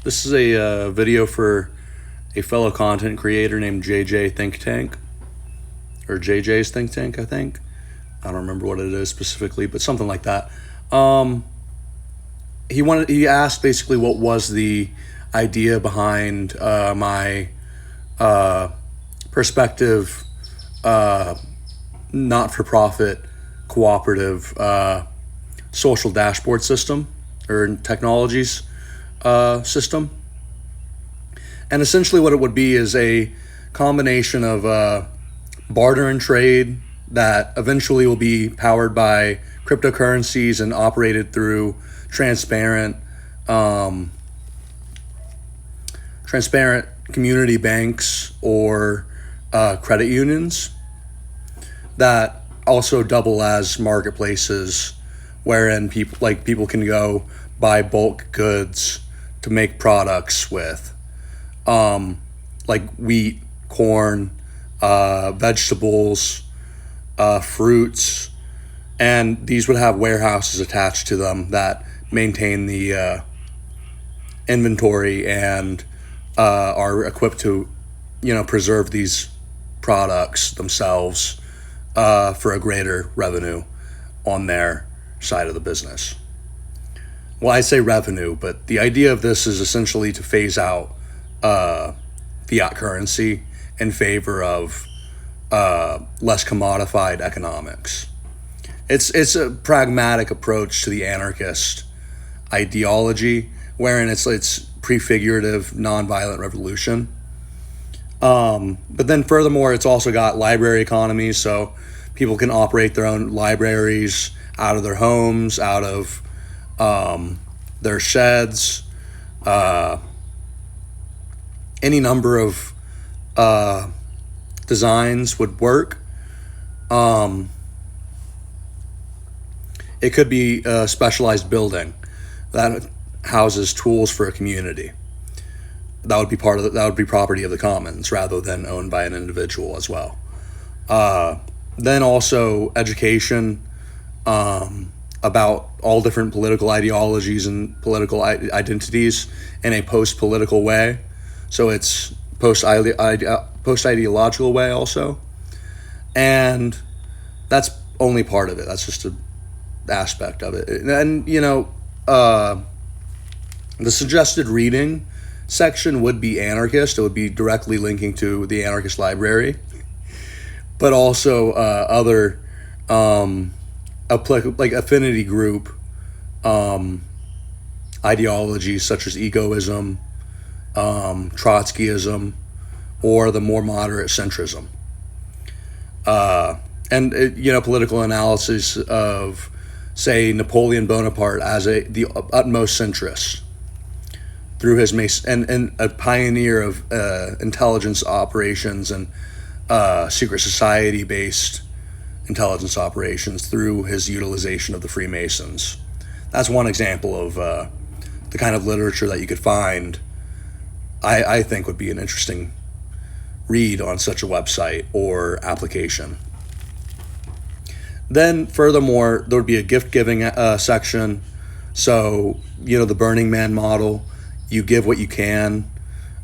This is a video for a fellow content creator named JJ Think Tank, or JJ's Think Tank, I think. I don't remember what it is specifically, but something like that. He asked basically what was the idea behind my perspective, not-for-profit, cooperative social dashboard system or technologies system. And essentially what it would be is a combination of barter and trade that eventually will be powered by cryptocurrencies and operated through transparent community banks or credit unions that also double as marketplaces wherein people can go buy bulk goods to make products with, like wheat, corn, vegetables, fruits, and these would have warehouses attached to them that maintain the inventory and are equipped to, preserve these products themselves for a greater revenue on their side of the business. Well, I say revenue, but the idea of this is essentially to phase out fiat currency in favor of less commodified economics. It's a pragmatic approach to the anarchist ideology, wherein it's prefigurative, nonviolent revolution. But then furthermore, it's also got library economies, so people can operate their own libraries out of their homes, out of their sheds, any number of designs would work. It could be a specialized building that houses tools for a community. That would be property of the commons rather than owned by an individual as well. Then also education about all different political ideologies and political identities in a post-political way. So it's post-ideological way also. And that's only part of it. That's just an aspect of it. And, the suggested reading section would be anarchist. It would be directly linking to the anarchist library. But also other like affinity group ideologies such as egoism, Trotskyism, or the more moderate centrism. And political analysis of, say, Napoleon Bonaparte as the utmost centrist through his and a pioneer of intelligence operations and secret society based intelligence operations through his utilization of the Freemasons. That's one example of the kind of literature that you could find. I think would be an interesting read on such a website or application. Then furthermore, there would be a gift giving section. So, the Burning Man model, you give what you can,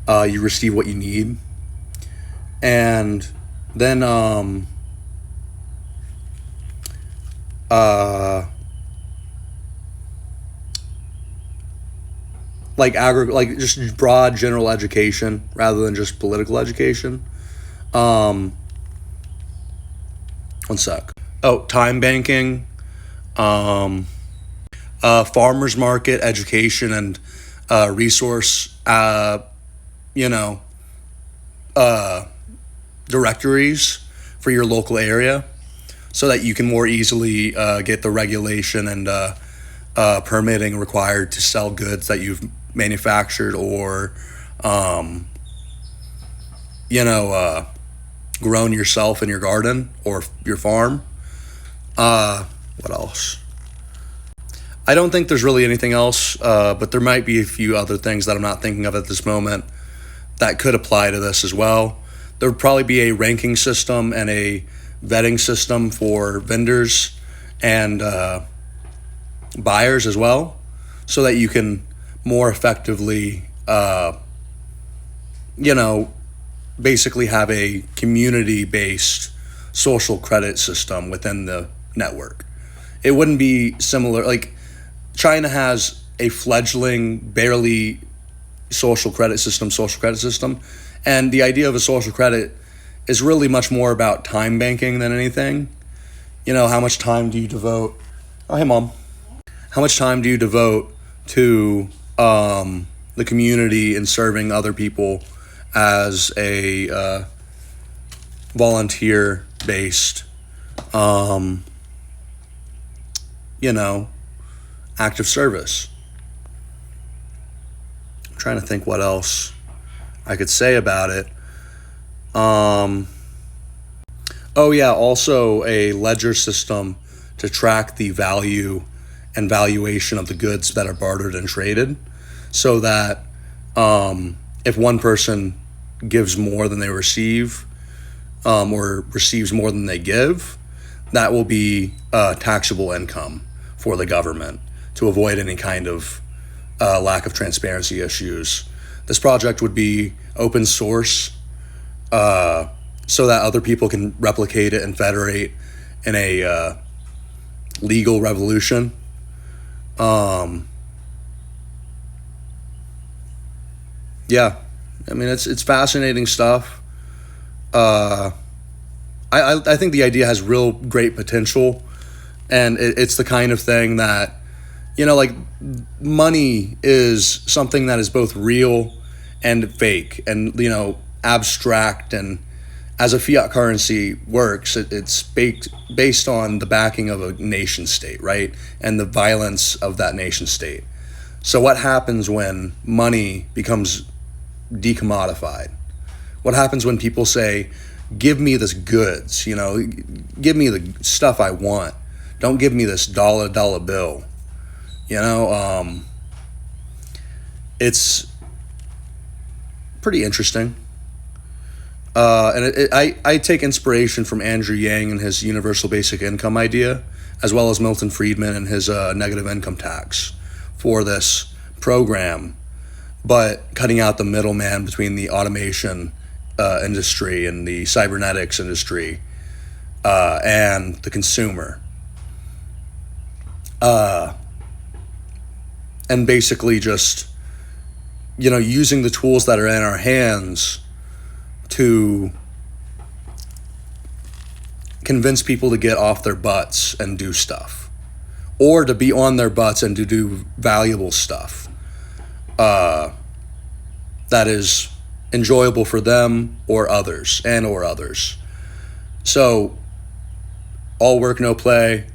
you receive what you need. And then just broad general education rather than just political education. One sec. Time banking, farmers market education and resource, directories for your local area so that you can more easily get the regulation and permitting required to sell goods that you've manufactured or, grown yourself in your garden or your farm. What else? I don't think there's really anything else, but there might be a few other things that I'm not thinking of at this moment that could apply to this as well. There would probably be a ranking system and a vetting system for vendors and buyers as well, so that you can more effectively you know, basically have a community-based social credit system within the network. It wouldn't be similar. Like, China has a fledgling, barely social credit system, and the idea of a social credit is really much more about time banking than anything. How much time do you devote? Oh, hey, Mom. How much time do you devote to the community and serving other people as a volunteer-based, active service? I'm trying to think what else I could say about it. Also a ledger system to track the value and valuation of the goods that are bartered and traded, so that if one person gives more than they receive, or receives more than they give, that will be taxable income for the government to avoid any kind of lack of transparency issues. This project would be open source, so that other people can replicate it and federate in a legal revolution. It's fascinating stuff. I think the idea has real great potential, and it's the kind of thing that, money is something that is both real and fake, and abstract, and as a fiat currency works, it's based on the backing of a nation state, right? And the violence of that nation state. So what happens when money becomes decommodified? What happens when people say, give me this goods, give me the stuff I want. Don't give me this dollar bill. It's pretty interesting. I take inspiration from Andrew Yang and his universal basic income idea, as well as Milton Friedman and his negative income tax for this program, but cutting out the middleman between the automation industry and the cybernetics industry and the consumer. And basically just, using the tools that are in our hands to convince people to get off their butts and do stuff, or to be on their butts and to do valuable stuff that is enjoyable for them or others. So all work, no play,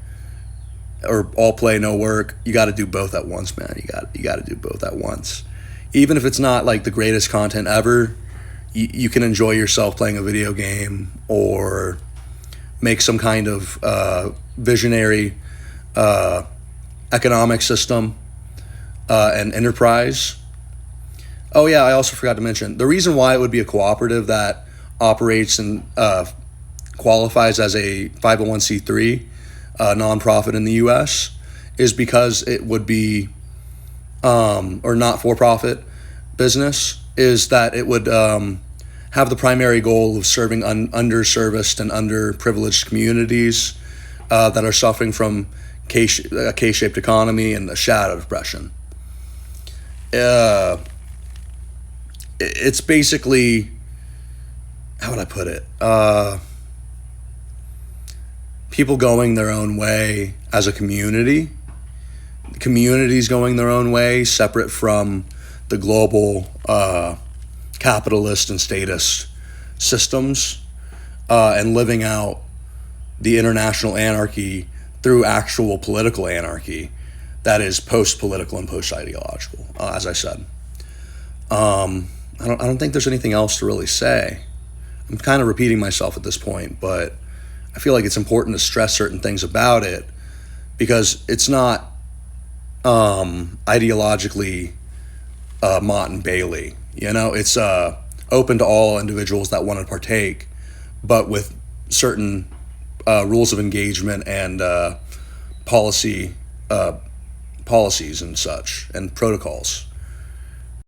or all play, no work. You got to do both at once, man. You got to do both at once. Even if it's not like the greatest content ever, you can enjoy yourself playing a video game or make some kind of visionary economic system and enterprise. Oh yeah, I also forgot to mention, the reason why it would be a cooperative that operates and qualifies as a 501c3 nonprofit in the U.S. is because it would be, or not-for-profit business, is that it would have the primary goal of serving underserviced and underprivileged communities that are suffering from a K-shaped economy and the shadow depression. It's basically, how would I put it? People going their own way as a community. Communities going their own way, separate from the global capitalist and statist systems, and living out the international anarchy through actual political anarchy that is post-political and post-ideological, as I said. I don't think there's anything else to really say. I'm kind of repeating myself at this point, but I feel like it's important to stress certain things about it because it's not ideologically Mott and Bailey. It's open to all individuals that want to partake, but with certain rules of engagement and policies and such, and protocols.